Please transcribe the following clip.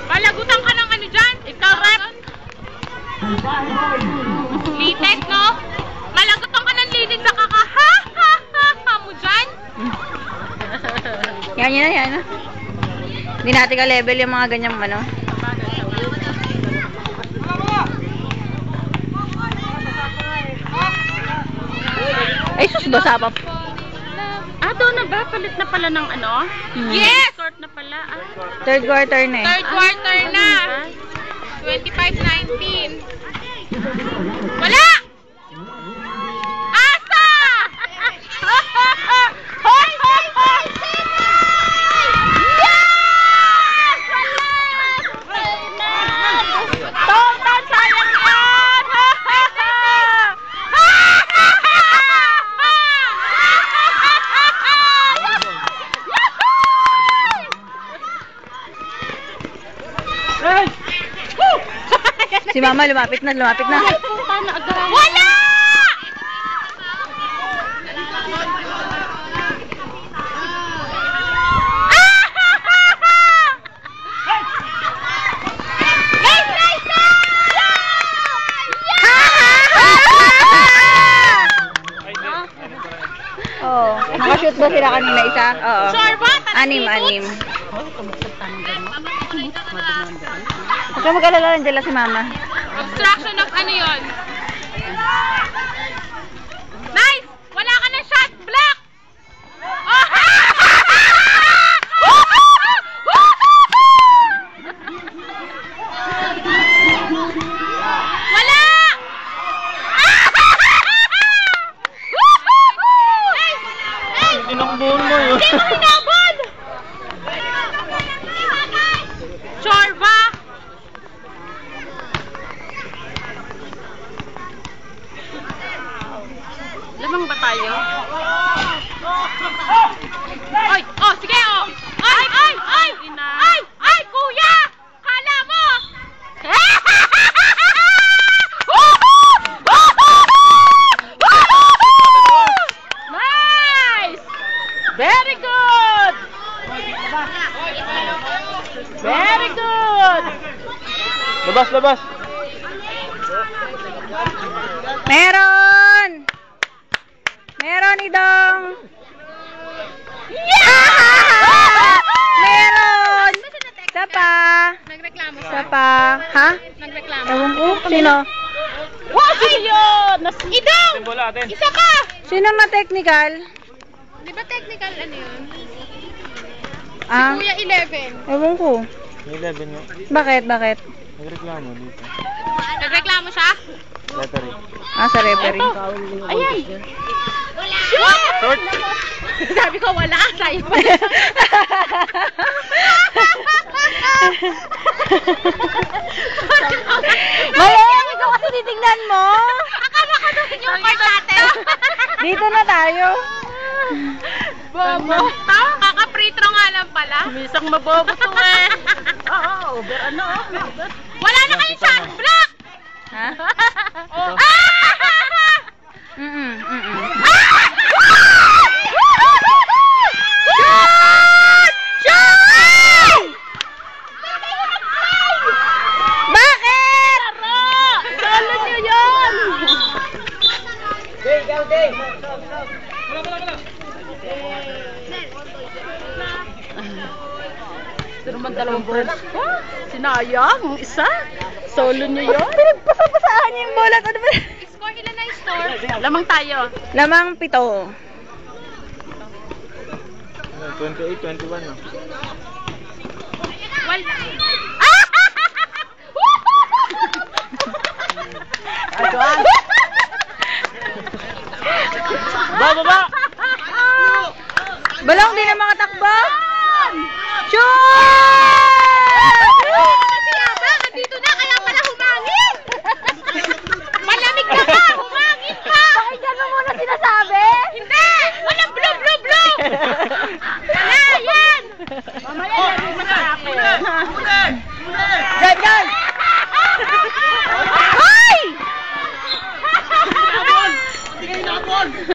Palagutan ka ng ano dyan? Ikaw, rep. Litek, no? Malagutan ka ng linig na kaka-ha-ha-ha mo dyan? Yan. Hindi natin ka-level yung mga ganyang ano. Ay, sus, basa pa. Doon na ba? Palit na pala ng ano? Yes! Short na pala. Third quarter na eh. Third quarter na. 25-19. Wala! Asa! Hoy! Yes! Wala! Total sayang yan! Si Mama lumapit na. Wala! Oh, nakashoot ba sila kanina isa? Oo. Sure ba? Anim. Huwag ka mag-alala, nandiyan lang si Mama. Obstruction of ano yun? Nice! Wala ka ng shot! Black! Oh! Wala! Tinakbuhan mo yun. Hindi mo hinabod! Sure ba? Lamang ba tayo? Ay! Oh! Sige! Oh! Ay! Ay! Kuya! Kala mo! Nice! Very good! Very good! Labas! Meron idong! Yeah! Meron! Isa pa! Nagreklamo Isa pa! Ha? Nagreklamo. Ewan ko. Sino? Wow! Sino yun? Idong! Bola atin. Isa ka! Sino na-technical? Di ba technical ano yun? Ah? Kuya 11. Ewan ko. May 11 nga. Bakit? Nagreklamo dito. Nagreklamo siya? Referee. Ah, sa referee. Ayan! Shoot! Short! Sabi ko wala. Sa'yo pa. Mayroon! Ikaw kasi titignan mo! Akala ka doon yung part natin. Dito na tayo. Bobo. Kaka-pre-throw nga lang pala. Misang mabobo to eh. Oo, over ano. Wala na kayong shot block! Ha? Oh. Bakit? Solo nyo yun! Ito naman dalawang friends ko. Sinayang, yung isa. Solo nyo yun. Pinagpasapasaan niyo yung bola. Ano ba? Score ilan na yung score? Lamang tayo. Lamang 7. 28, 21 no? Wala. Baba! Balong, di na makatakbo. Shoot!